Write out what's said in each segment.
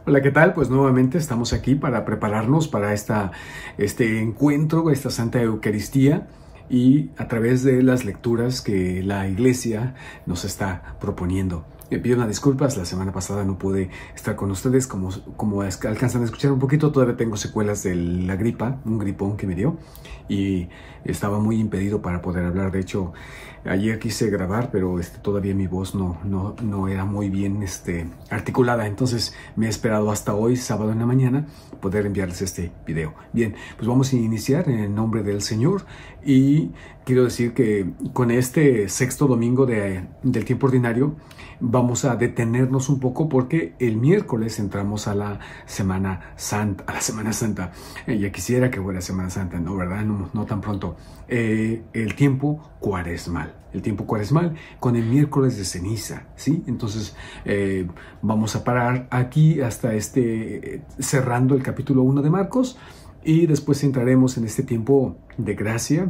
Hola, ¿qué tal? Pues nuevamente estamos aquí para prepararnos para este encuentro, esta Santa Eucaristía y a través de las lecturas que la Iglesia nos está proponiendo. Me pido unas disculpas, la semana pasada no pude estar con ustedes, como alcanzan a escuchar un poquito, todavía tengo secuelas de la gripa, un gripón que me dio y estaba muy impedido para poder hablar. De hecho, ayer quise grabar, pero todavía mi voz no era muy bien articulada, entonces me he esperado hasta hoy, sábado en la mañana, poder enviarles este video. Bien, pues vamos a iniciar en el nombre del Señor y quiero decir que con este sexto domingo del tiempo ordinario vamos a detenernos un poco porque el miércoles entramos a la Semana Santa. Ya quisiera que fuera Semana Santa, ¿no? ¿Verdad? No tan pronto. El tiempo cuaresmal. El tiempo cuaresmal con el miércoles de ceniza, ¿sí? Entonces vamos a parar aquí hasta cerrando el capítulo 1 de Marcos y después entraremos en este tiempo de gracia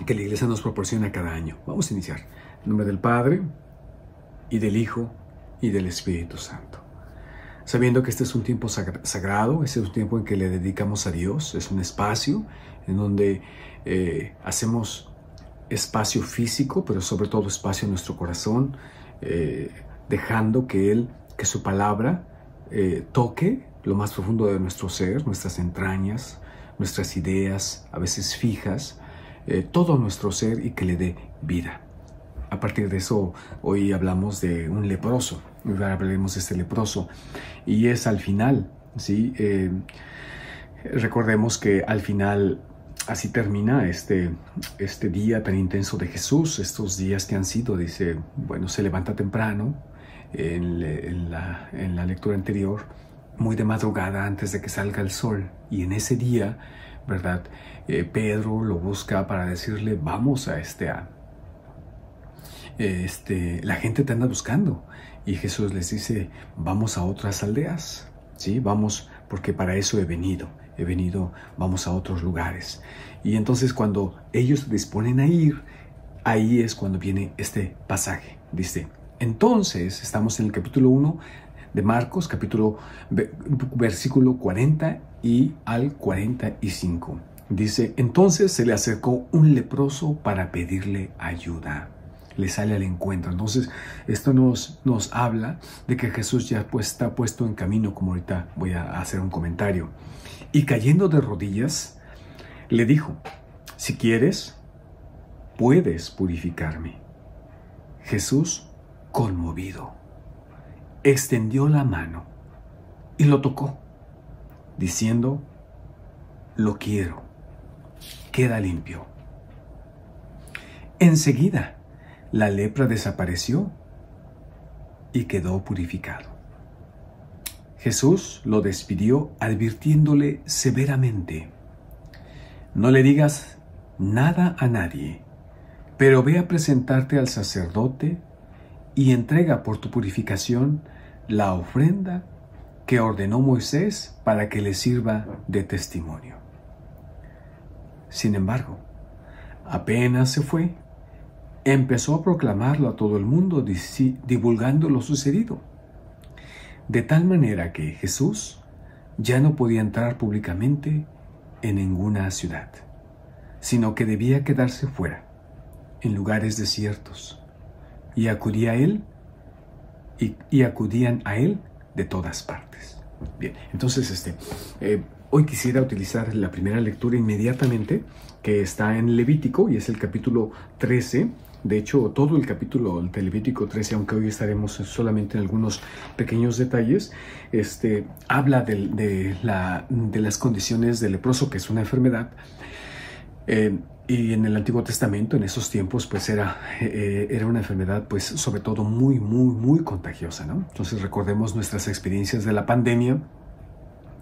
que la Iglesia nos proporciona cada año. Vamos a iniciar. En nombre del Padre, y del Hijo, y del Espíritu Santo. Sabiendo que este es un tiempo sagrado, este es un tiempo en que le dedicamos a Dios, es un espacio en donde hacemos espacio físico, pero sobre todo espacio en nuestro corazón, dejando que su palabra toque lo más profundo de nuestro ser, nuestras entrañas, nuestras ideas, a veces fijas, todo nuestro ser y que le dé vida. A partir de eso, hoy hablamos de un leproso, hablaremos de este leproso, y es al final, ¿sí? Recordemos que al final así termina este día tan intenso de Jesús, estos días que han sido, dice, bueno, se levanta temprano, en la lectura anterior, muy de madrugada antes de que salga el sol, y en ese día, ¿verdad? Pedro lo busca para decirle, vamos a la gente te anda buscando, y Jesús les dice, vamos a otras aldeas, ¿sí? Vamos, porque para eso he venido, vamos a otros lugares. Y entonces cuando ellos se disponen a ir, ahí es cuando viene este pasaje. Dice, entonces, estamos en el capítulo 1 de Marcos, versículo 40 y al 45. Dice, entonces se le acercó un leproso para pedirle ayuda. Le sale al encuentro. Entonces, esto nos habla de que Jesús ya está puesto en camino, como ahorita voy a hacer un comentario. Y cayendo de rodillas, le dijo, si quieres, puedes purificarme. Jesús, conmovido, extendió la mano y lo tocó, diciendo, lo quiero, queda limpio. Enseguida, la lepra desapareció y quedó purificado. Jesús lo despidió advirtiéndole severamente, no le digas nada a nadie, pero ve a presentarte al sacerdote y entrega por tu purificación la ofrenda que ordenó Moisés para que le sirva de testimonio. Sin embargo, apenas se fue, empezó a proclamarlo a todo el mundo, divulgando lo sucedido. De tal manera que Jesús ya no podía entrar públicamente en ninguna ciudad, sino que debía quedarse fuera, en lugares desiertos, y acudían a él de todas partes. Bien, entonces hoy quisiera utilizar la primera lectura inmediatamente, que está en Levítico, y es el capítulo 13. De hecho, todo el capítulo de Levítico 13, aunque hoy estaremos solamente en algunos pequeños detalles, habla de las condiciones del leproso, que es una enfermedad. Y en el Antiguo Testamento, en esos tiempos, pues era una enfermedad, pues sobre todo muy, muy, muy contagiosa, ¿no? Entonces recordemos nuestras experiencias de la pandemia,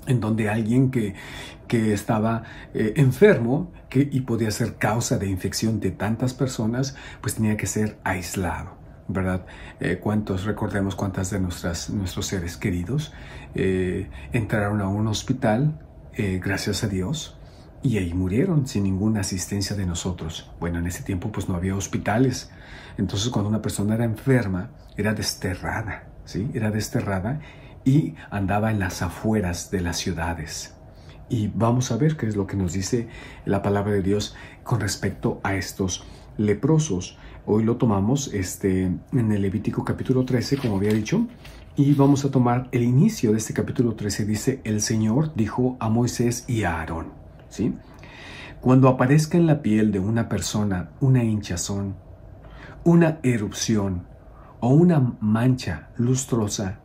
en donde alguien que estaba enfermo y podía ser causa de infección de tantas personas, pues tenía que ser aislado, ¿verdad? Recordemos cuántas de nuestros seres queridos entraron a un hospital, gracias a Dios, y ahí murieron sin ninguna asistencia de nosotros. Bueno, en ese tiempo pues no había hospitales. Entonces cuando una persona era enferma, era desterrada, ¿sí? Era desterrada y andaba en las afueras de las ciudades. Y vamos a ver qué es lo que nos dice la palabra de Dios con respecto a estos leprosos. Hoy lo tomamos en el Levítico capítulo 13, como había dicho, y vamos a tomar el inicio de este capítulo 13. Dice: el Señor dijo a Moisés y a Aarón, ¿sí? Cuando aparezca en la piel de una persona una hinchazón, una erupción o una mancha lustrosa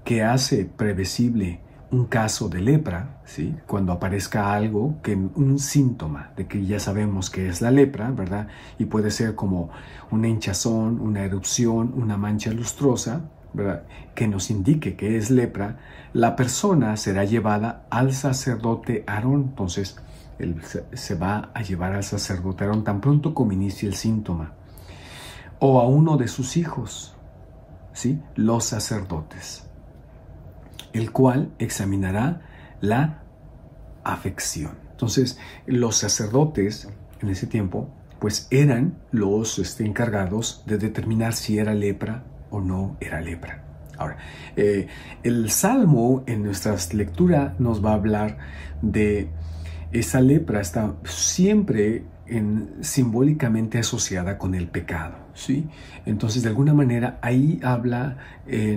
que hace previsible un caso de lepra, ¿sí? Cuando aparezca algo, un síntoma de que ya sabemos que es la lepra, ¿verdad? Y puede ser como una hinchazón, una erupción, una mancha lustrosa, ¿verdad? Que nos indique que es lepra, la persona será llevada al sacerdote Aarón. Entonces, él se va a llevar al sacerdote Aarón tan pronto como inicie el síntoma, o a uno de sus hijos, ¿sí? Los sacerdotes, el cual examinará la afección. Entonces, los sacerdotes en ese tiempo, pues eran los encargados de determinar si era lepra o no era lepra. Ahora, el Salmo en nuestra lectura nos va a hablar de esa lepra. Está siempre simbólicamente asociada con el pecado, ¿sí? Entonces, de alguna manera, ahí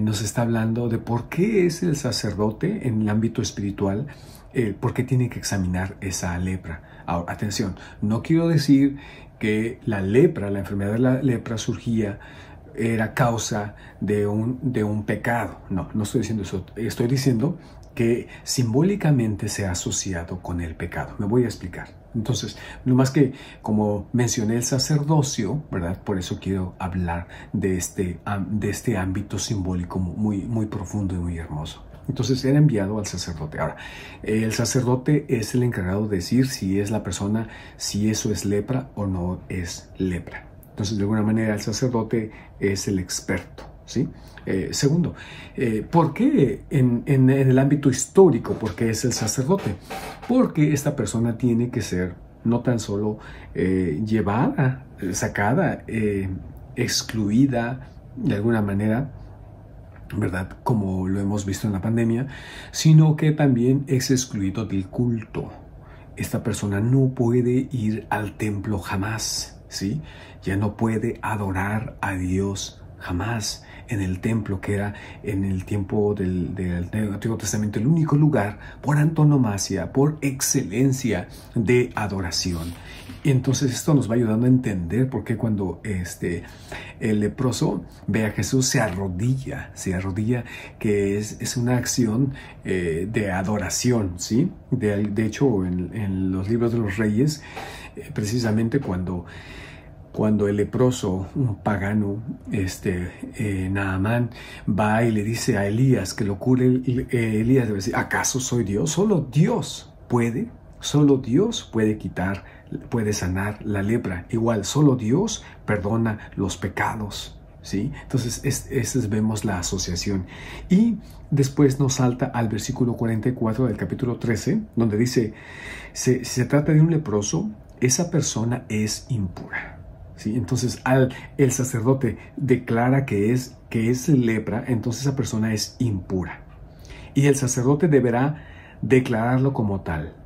nos está hablando de por qué es el sacerdote en el ámbito espiritual, por qué tiene que examinar esa lepra. Ahora, atención, no quiero decir que la enfermedad de la lepra era causa de un pecado. No estoy diciendo eso. Estoy diciendo que simbólicamente se ha asociado con el pecado. Me voy a explicar. Entonces, no más que como mencioné el sacerdocio, ¿verdad? Por eso quiero hablar de este ámbito simbólico muy, muy profundo y muy hermoso. Entonces, era enviado al sacerdote. Ahora, el sacerdote es el encargado de decir si es la persona, si eso es lepra o no es lepra. Entonces, de alguna manera, el sacerdote es el experto, ¿sí? Segundo, ¿por qué en el ámbito histórico? ¿Por qué es el sacerdote? Porque esta persona tiene que ser no tan solo llevada, sacada, excluida de alguna manera, ¿verdad? Como lo hemos visto en la pandemia, sino que también es excluido del culto. Esta persona no puede ir al templo jamás, ¿sí? Ya no puede adorar a Dios jamás en el templo, que era en el tiempo del Antiguo Testamento el único lugar por antonomasia, por excelencia de adoración. Y entonces esto nos va ayudando a entender por qué cuando el leproso ve a Jesús se arrodilla, que es una acción de adoración, ¿sí? De hecho, en los libros de los Reyes, precisamente cuando el leproso, un pagano, Naamán, va y le dice a Elías que lo cure, Elías debe decir: ¿acaso soy Dios? Solo Dios puede quitar, puede sanar la lepra. Igual, solo Dios perdona los pecados, ¿sí? Entonces, vemos la asociación. Y después nos salta al versículo 44 del capítulo 13, donde dice: se trata de un leproso, esa persona es impura. ¿Sí? Entonces, el sacerdote declara que es lepra, entonces esa persona es impura. Y el sacerdote deberá declararlo como tal.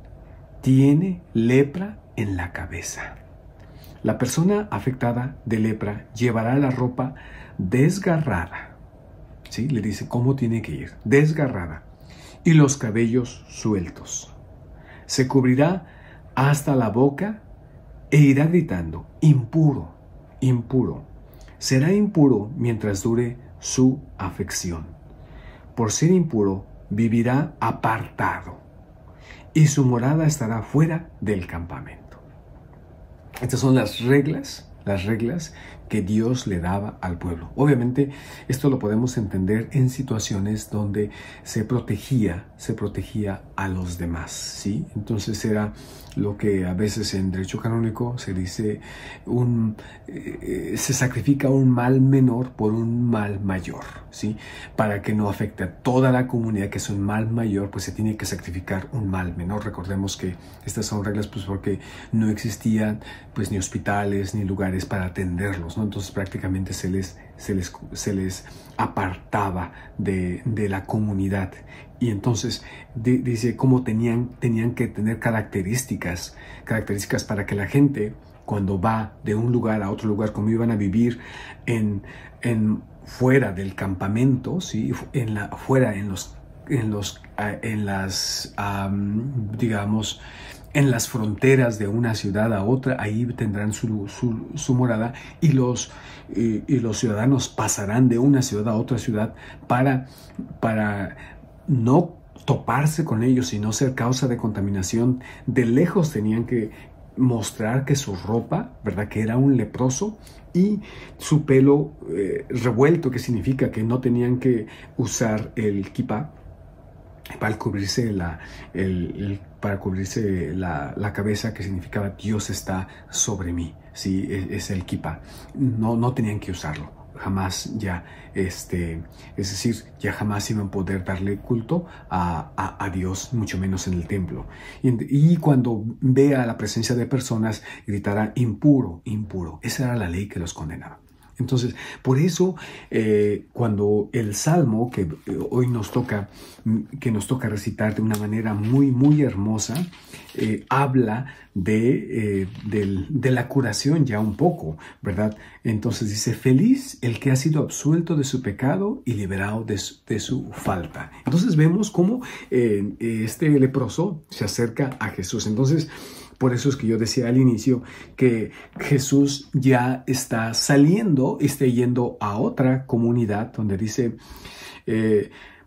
Tiene lepra en la cabeza. La persona afectada de lepra llevará la ropa desgarrada. ¿Sí? Le dice cómo tiene que ir. Desgarrada. Y los cabellos sueltos. Se cubrirá hasta la boca e irá gritando: impuro, impuro. Será impuro mientras dure su afección. Por ser impuro, vivirá apartado, y su morada estará fuera del campamento. Estas son las reglas que Dios le daba al pueblo. Obviamente, esto lo podemos entender en situaciones donde se protegía a los demás, ¿sí? Entonces era lo que a veces en derecho canónico se dice se sacrifica un mal menor por un mal mayor, ¿sí? Para que no afecte a toda la comunidad, que es un mal mayor, pues se tiene que sacrificar un mal menor. Recordemos que estas son reglas pues porque no existían pues ni hospitales ni lugares para atenderlos. ¿no? Entonces prácticamente se les apartaba de la comunidad. Y entonces dice cómo tenían que tener características para que la gente, cuando va de un lugar a otro lugar, como iban a vivir fuera del campamento, ¿sí? Digamos, en las fronteras de una ciudad a otra, ahí tendrán su morada, y los ciudadanos pasarán de una ciudad a otra ciudad para no toparse con ellos y no ser causa de contaminación. De lejos tenían que mostrar que su ropa, ¿verdad?, que era un leproso, y su pelo revuelto, que significa que no tenían que usar el kipá para cubrirse la cabeza, que significaba Dios está sobre mí, ¿sí? Es el kipá. No tenían que usarlo jamás, ya es decir, ya jamás iban a poder darle culto a Dios, mucho menos en el templo. Y cuando vea la presencia de personas, gritará impuro, impuro. Esa era la ley que los condenaba. Entonces, por eso, cuando el Salmo que hoy nos toca recitar de una manera muy, muy hermosa, habla de la curación ya un poco, ¿verdad? Entonces dice, feliz el que ha sido absuelto de su pecado y liberado de su falta. Entonces vemos cómo este leproso se acerca a Jesús. Entonces, por eso es que yo decía al inicio que Jesús ya está saliendo, está yendo a otra comunidad donde dice,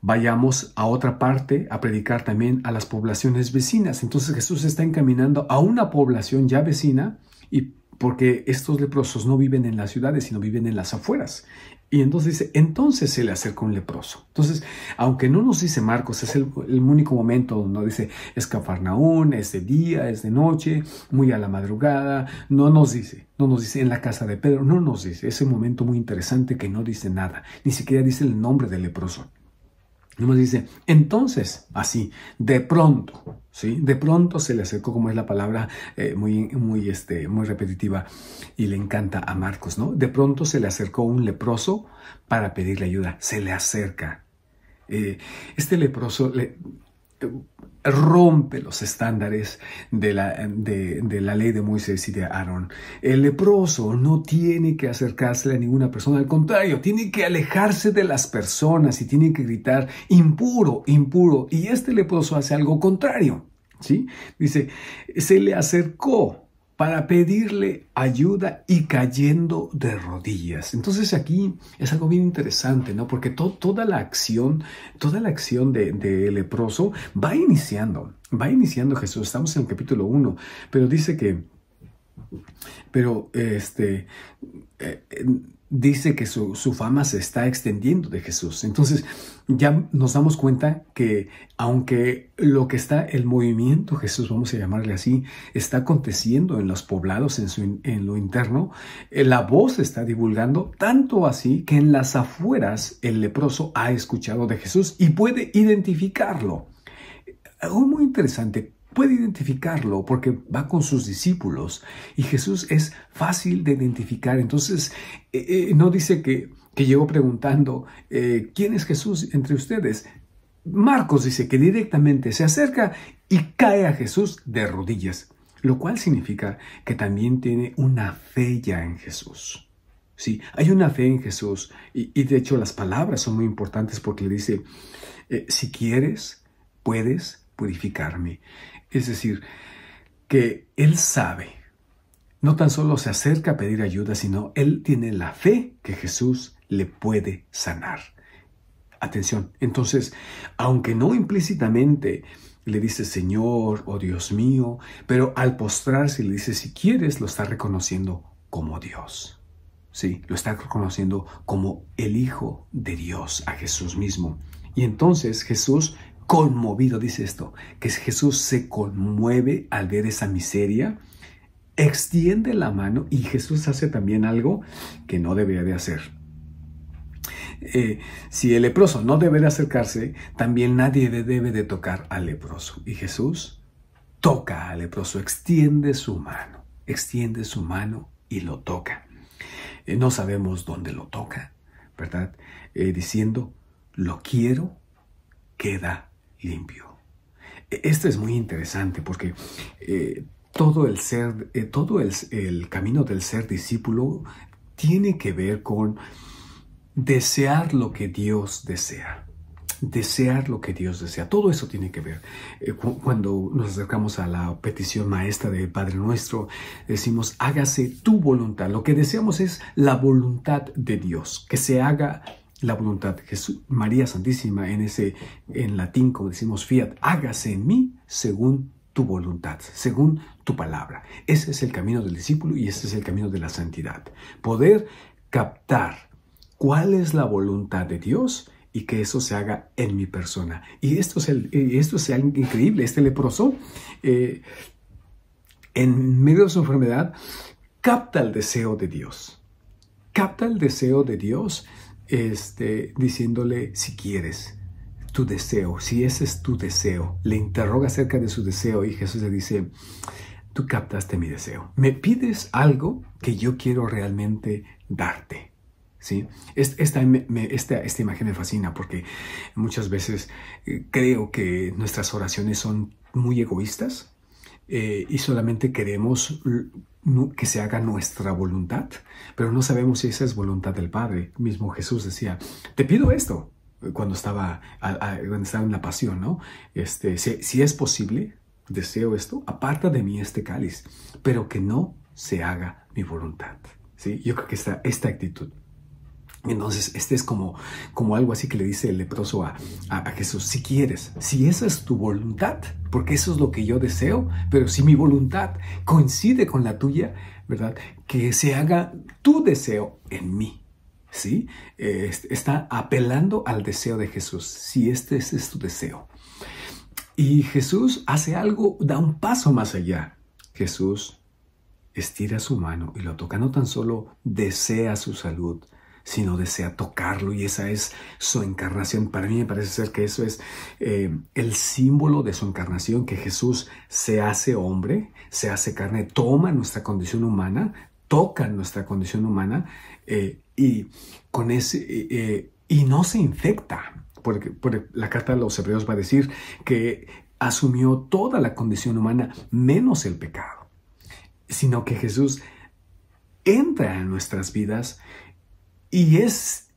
vayamos a otra parte a predicar también a las poblaciones vecinas. Entonces Jesús está encaminando a una población ya vecina, y porque estos leprosos no viven en las ciudades, sino viven en las afueras. Y entonces dice, entonces se le acercó un leproso. Entonces, aunque no nos dice Marcos, es el único momento donde dice, es Cafarnaún, es de día, es de noche, muy a la madrugada. No nos dice en la casa de Pedro, no nos dice. Ese momento muy interesante que no dice nada, ni siquiera dice el nombre del leproso. Nos dice, entonces, así, de pronto, ¿sí? De pronto se le acercó, como es la palabra muy repetitiva y le encanta a Marcos, ¿no? De pronto se le acercó un leproso para pedirle ayuda. Se le acerca. Este leproso rompe los estándares de la ley de Moisés y de Aarón. El leproso no tiene que acercarse a ninguna persona, al contrario, tiene que alejarse de las personas y tiene que gritar impuro, impuro. Y este leproso hace algo contrario, ¿sí? Dice, se le acercó para pedirle ayuda y cayendo de rodillas. Entonces aquí es algo bien interesante, ¿no? Porque toda la acción de leproso va iniciando Jesús. Estamos en el capítulo 1, pero dice que, dice que su fama se está extendiendo de Jesús. Entonces ya nos damos cuenta que aunque el movimiento Jesús, vamos a llamarle así, está aconteciendo en los poblados, en lo interno, la voz se está divulgando, tanto así que en las afueras el leproso ha escuchado de Jesús y puede identificarlo. Algo muy interesante. Puede identificarlo porque va con sus discípulos y Jesús es fácil de identificar. Entonces, no dice que llegó preguntando, ¿quién es Jesús entre ustedes? Marcos dice que directamente se acerca y cae a Jesús de rodillas, lo cual significa que también tiene una fe ya en Jesús. Sí, hay una fe en Jesús y de hecho las palabras son muy importantes porque le dice, si quieres, puedes purificarme. Es decir, que él sabe, no tan solo se acerca a pedir ayuda, sino él tiene la fe que Jesús le puede sanar. Atención, entonces, aunque no implícitamente le dice Señor o Dios mío, pero al postrarse le dice si quieres, lo está reconociendo como Dios. Sí, lo está reconociendo como el Hijo de Dios, a Jesús mismo. Y entonces Jesús, conmovido, dice esto, que Jesús se conmueve al ver esa miseria, extiende la mano y Jesús hace también algo que no debería de hacer. Si el leproso no debe de acercarse, también nadie debe de tocar al leproso. Y Jesús toca al leproso, extiende su mano y lo toca. no sabemos dónde lo toca, ¿verdad? Diciendo, lo quiero, queda limpio. Esto es muy interesante porque todo el camino del ser discípulo tiene que ver con desear lo que Dios desea. Desear lo que Dios desea. Todo eso tiene que ver. Cuando nos acercamos a la petición maestra del Padre Nuestro, decimos, hágase tu voluntad. Lo que deseamos es la voluntad de Dios, que se haga la voluntad. Jesús, María Santísima, en latín, como decimos, fiat, hágase en mí según tu voluntad, según tu palabra. Ese es el camino del discípulo y ese es el camino de la santidad. Poder captar cuál es la voluntad de Dios y que eso se haga en mi persona. Y esto es algo increíble. Este leproso, en medio de su enfermedad, capta el deseo de Dios. Capta el deseo de Dios, diciéndole, si quieres, tu deseo, si ese es tu deseo. Le interroga acerca de su deseo y Jesús le dice, tú captaste mi deseo. Me pides algo que yo quiero realmente darte. ¿Sí? Esta imagen me fascina porque muchas veces creo que nuestras oraciones son muy egoístas y solamente queremos que se haga nuestra voluntad, pero no sabemos si esa es voluntad del Padre. Mismo Jesús decía, te pido esto, cuando estaba en la pasión, ¿no? Si es posible, deseo esto, aparta de mí este cáliz, pero que no se haga mi voluntad. ¿Sí? Yo creo que esta actitud. Entonces, es como algo así que le dice el leproso a Jesús, si quieres, si esa es tu voluntad, porque eso es lo que yo deseo, pero si mi voluntad coincide con la tuya, ¿verdad? Que se haga tu deseo en mí, ¿sí? Está apelando al deseo de Jesús, si ese es tu deseo. Y Jesús hace algo, da un paso más allá. Jesús estira su mano y lo toca, no tan solo desea su salud, sino desea tocarlo, y esa es su encarnación. Para mí me parece ser que eso es el símbolo de su encarnación, que Jesús se hace hombre, se hace carne, toma nuestra condición humana, toca nuestra condición humana y no se infecta, porque la carta de los Hebreos va a decir que asumió toda la condición humana menos el pecado, sino que Jesús entra en nuestras vidas y es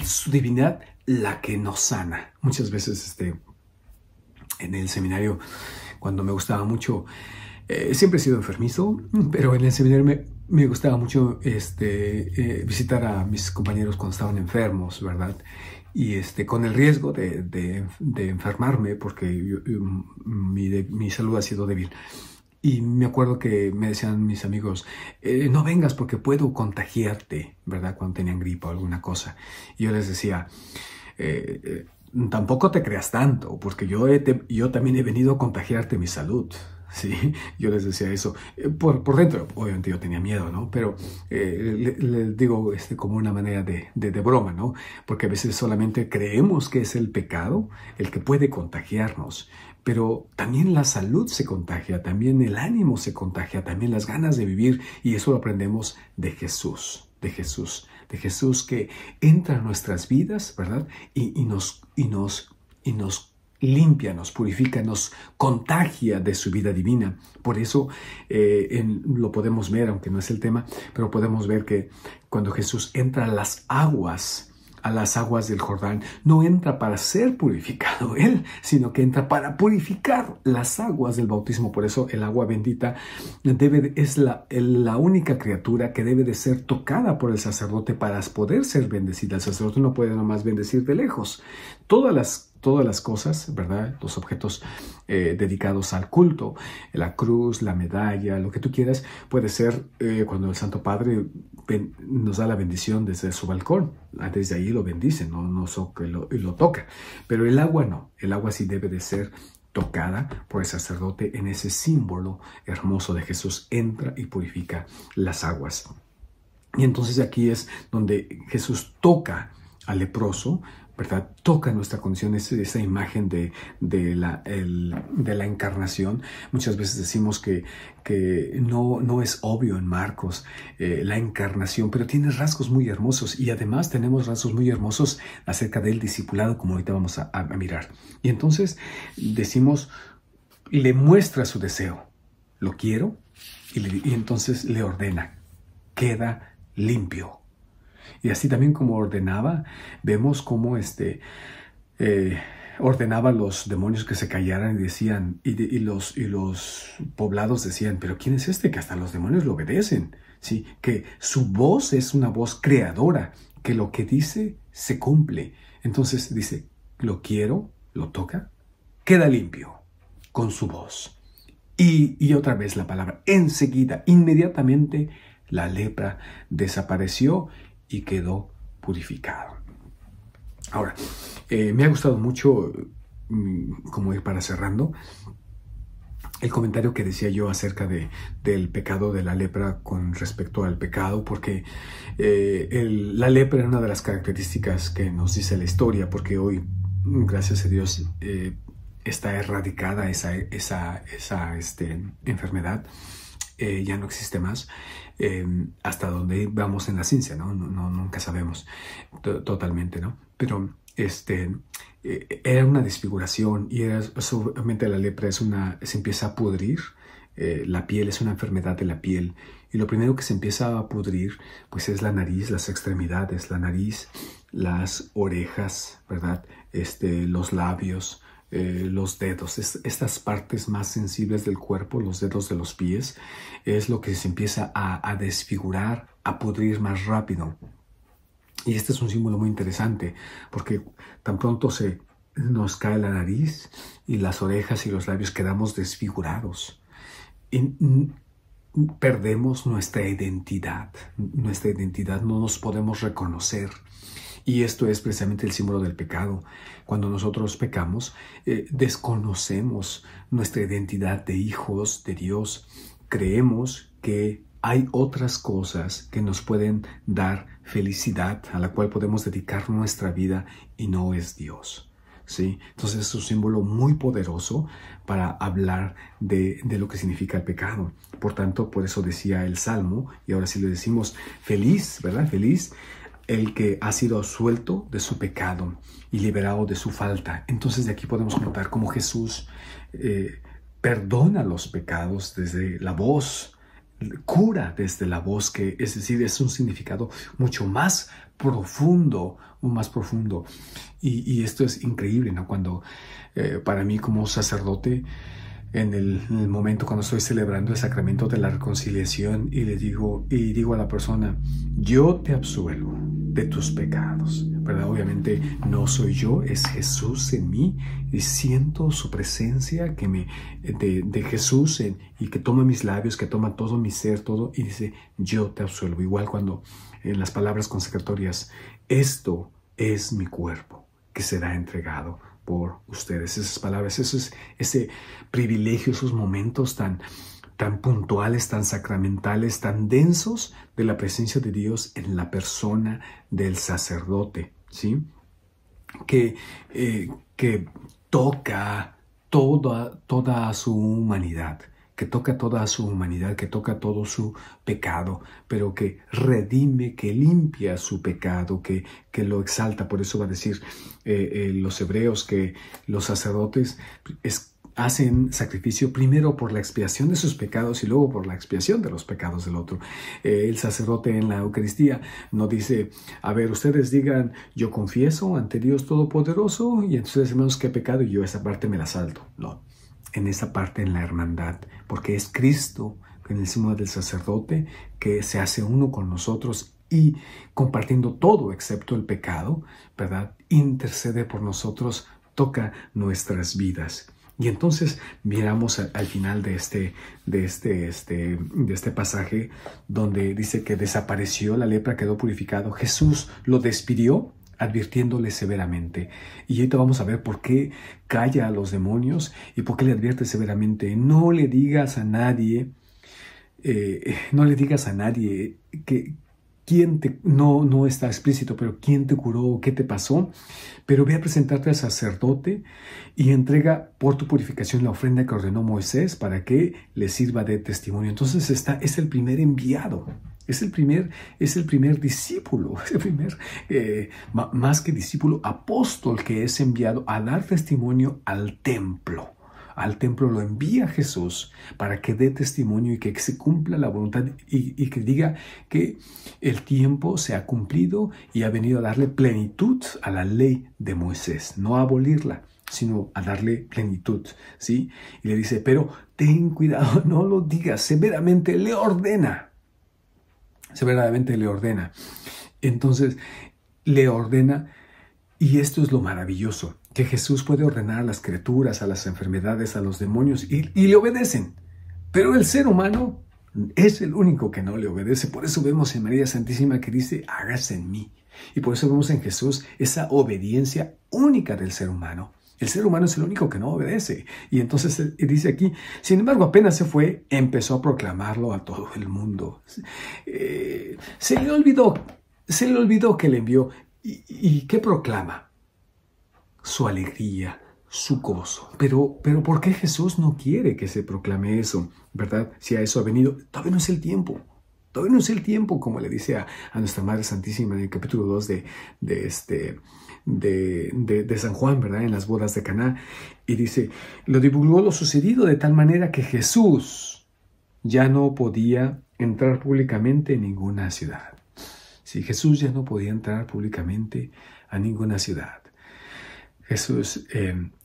su divinidad la que nos sana. Muchas veces en el seminario, cuando me gustaba mucho, siempre he sido enfermizo, pero en el seminario me gustaba mucho visitar a mis compañeros cuando estaban enfermos, ¿verdad? Y con el riesgo de enfermarme, porque mi salud ha sido débil. Y me acuerdo que me decían mis amigos, no vengas porque puedo contagiarte, ¿verdad? Cuando tenían gripa o alguna cosa. Y yo les decía, tampoco te creas tanto, porque yo también he venido a contagiarte mi salud, ¿sí? Yo les decía eso. Por dentro, obviamente yo tenía miedo, ¿no? Pero les digo como una manera de broma, ¿no? Porque a veces solamente creemos que es el pecado el que puede contagiarnos. Pero también la salud se contagia, también el ánimo se contagia, también las ganas de vivir, y eso lo aprendemos de Jesús, de Jesús que entra en nuestras vidas, ¿verdad? Y nos limpia, nos purifica, nos contagia de su vida divina. Por eso lo podemos ver, aunque no es el tema, pero podemos ver que cuando Jesús entra a las aguas del Jordán, no entra para ser purificado Él, sino que entra para purificar las aguas del bautismo. Por eso el agua bendita es la única criatura que debe de ser tocada por el sacerdote para poder ser bendecida. El sacerdote no puede nomás bendecir de lejos. Todas las cosas, ¿verdad? Los objetos dedicados al culto, la cruz, la medalla, lo que tú quieras, puede ser cuando el Santo Padre nos da la bendición desde su balcón. Desde ahí lo bendice, no lo toca. Pero el agua no. El agua sí debe de ser tocada por el sacerdote en ese símbolo hermoso de Jesús. Entra y purifica las aguas. Y entonces aquí es donde Jesús toca al leproso ¿verdad? Toca nuestra condición, esa imagen de la encarnación. Muchas veces decimos que no es obvio en Marcos la encarnación, pero tiene rasgos muy hermosos, y además tenemos rasgos muy hermosos acerca del discipulado, como ahorita vamos a mirar. Y entonces decimos, le muestra su deseo, lo quiero, y entonces le ordena, queda limpio. Y así también como ordenaba, vemos cómo ordenaba a los demonios que se callaran, y decían, y los poblados decían, pero ¿quién es este que hasta los demonios le obedecen? ¿Sí? Que su voz es una voz creadora, que lo que dice se cumple. Entonces dice, lo quiero, lo toca, queda limpio con su voz. Y otra vez la palabra, enseguida, inmediatamente, la lepra desapareció y quedó purificado. Ahora, me ha gustado mucho, como ir para cerrando, el comentario que decía yo acerca del pecado de la lepra con respecto al pecado, porque la lepra es una de las características que nos dice la historia, porque hoy, gracias a Dios, está erradicada esa enfermedad. Ya no existe más, hasta donde vamos en la ciencia, ¿no? Nunca sabemos totalmente, ¿no? Pero era una desfiguración, y solamente la lepra se empieza a pudrir. La piel es una enfermedad de la piel, y lo primero que se empieza a pudrir pues es la nariz, las extremidades, la nariz, las orejas, ¿verdad? Los labios, los dedos, estas partes más sensibles del cuerpo, los dedos de los pies, es lo que se empieza a desfigurar, a pudrir más rápido. Y este es un símbolo muy interesante, porque tan pronto se nos cae la nariz y las orejas y los labios, quedamos desfigurados y perdemos nuestra identidad, no nos podemos reconocer. Y esto es precisamente el símbolo del pecado. Cuando nosotros pecamos, desconocemos nuestra identidad de hijos de Dios. Creemos que hay otras cosas que nos pueden dar felicidad, a la cual podemos dedicar nuestra vida, y no es Dios, ¿sí? Entonces es un símbolo muy poderoso para hablar de lo que significa el pecado. Por tanto, por eso decía el Salmo, y ahora sí le decimos, feliz, ¿verdad? Feliz el que ha sido absuelto de su pecado y liberado de su falta. Entonces de aquí podemos notar cómo Jesús perdona los pecados desde la voz, cura desde la voz, que es decir, es un significado mucho más profundo, Y esto es increíble, ¿no? Cuando para mí como sacerdote, en el momento cuando estoy celebrando el sacramento de la reconciliación, y digo a la persona, yo te absuelvo de tus pecados, ¿verdad? Obviamente no soy yo, es Jesús en mí, y siento su presencia de Jesús y que toma mis labios, que toma todo mi ser, todo, y dice, yo te absuelvo. Igual cuando en las palabras consecratorias, esto es mi cuerpo que será entregado por ustedes. Esas palabras, ese privilegio, esos momentos tan puntuales, tan sacramentales, tan densos de la presencia de Dios en la persona del sacerdote, ¿sí? Que toca toda su humanidad, que toca todo su pecado, pero que redime, que limpia su pecado, que lo exalta. Por eso va a decir los hebreos que los sacerdotes hacen sacrificio primero por la expiación de sus pecados y luego por la expiación de los pecados del otro. El sacerdote en la Eucaristía no dice, a ver, ustedes digan, yo confieso ante Dios Todopoderoso, y entonces, hermanos, qué pecado, y yo esa parte me la salto. No, en esa parte, en la hermandad, porque es Cristo, en el símbolo del sacerdote, que se hace uno con nosotros, y compartiendo todo excepto el pecado, ¿verdad? Intercede por nosotros, toca nuestras vidas. Y entonces miramos al final de este pasaje, donde dice que desapareció la lepra, quedó purificado. Jesús lo despidió, advirtiéndole severamente. Y ahorita vamos a ver por qué calla a los demonios y por qué le advierte severamente. No le digas a nadie que no está explícito, pero quién te curó, qué te pasó, pero ve a presentarte al sacerdote y entrega por tu purificación la ofrenda que ordenó Moisés para que le sirva de testimonio. Entonces es el primer enviado, es el primer discípulo, es el primer, más que discípulo, apóstol que es enviado a dar testimonio al templo. Al templo lo envía Jesús para que dé testimonio y que se cumpla la voluntad y que diga que el tiempo se ha cumplido y ha venido a darle plenitud a la ley de Moisés, no a abolirla, sino a darle plenitud, ¿sí? Y le dice, pero ten cuidado, no lo digas, severamente le ordena. Entonces, le ordena, y esto es lo maravilloso, que Jesús puede ordenar a las criaturas, a las enfermedades, a los demonios, y le obedecen. Pero el ser humano es el único que no le obedece. Por eso vemos en María Santísima que dice, hágase en mí. Y por eso vemos en Jesús esa obediencia única del ser humano. El ser humano es el único que no obedece. Y entonces dice aquí, sin embargo, apenas se fue, empezó a proclamarlo a todo el mundo. Se le olvidó que le envió. ¿Y qué proclama? Su alegría, su gozo. Pero ¿por qué Jesús no quiere que se proclame eso? ¿Verdad? Si a eso ha venido, todavía no es el tiempo. Todavía no es el tiempo, como le dice a nuestra Madre Santísima en el capítulo 2 de San Juan, ¿verdad? En las bodas de Caná. Y dice, lo divulgó lo sucedido de tal manera que Jesús ya no podía entrar públicamente en ninguna ciudad. Sí, Jesús ya no podía entrar públicamente a ninguna ciudad. Jesús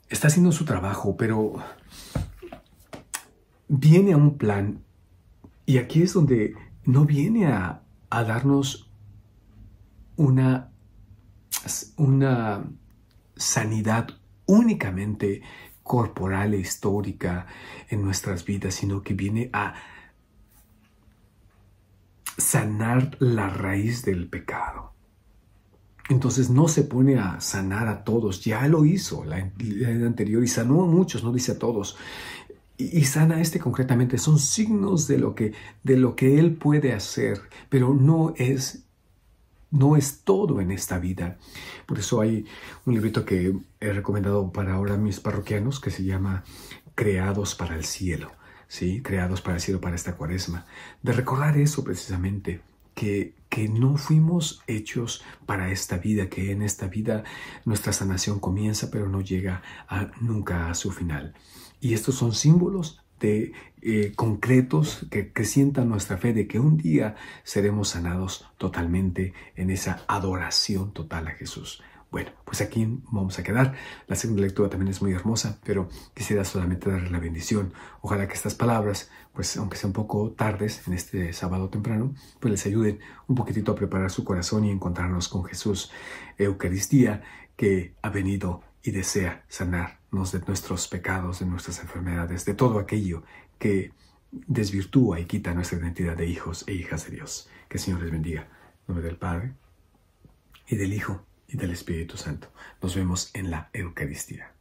está haciendo su trabajo, pero viene a un plan, y aquí es donde no viene a darnos una sanidad únicamente corporal e histórica en nuestras vidas, sino que viene a sanar la raíz del pecado. Entonces no se pone a sanar a todos, ya lo hizo la anterior y sanó a muchos, no dice a todos. Y sana concretamente, son signos de lo que Él puede hacer, pero no es todo en esta vida. Por eso hay un librito que he recomendado para ahora mis parroquianos que se llama Creados para el Cielo, ¿sí? Creados para el Cielo para esta Cuaresma. De recordar eso precisamente, que no fuimos hechos para esta vida, que en esta vida nuestra sanación comienza pero no llega nunca a su final. Y estos son símbolos concretos que sientan nuestra fe de que un día seremos sanados totalmente en esa adoración total a Jesús. Bueno, pues aquí vamos a quedar. La segunda lectura también es muy hermosa, pero quisiera solamente darle la bendición. Ojalá que estas palabras, pues aunque sea un poco tardes en este sábado temprano, pues les ayuden un poquitito a preparar su corazón y encontrarnos con Jesús. Eucaristía, que ha venido y desea sanarnos de nuestros pecados, de nuestras enfermedades, de todo aquello que desvirtúa y quita nuestra identidad de hijos e hijas de Dios. Que el Señor les bendiga. En nombre del Padre, y del Hijo, y del Espíritu Santo. Nos vemos en la Eucaristía.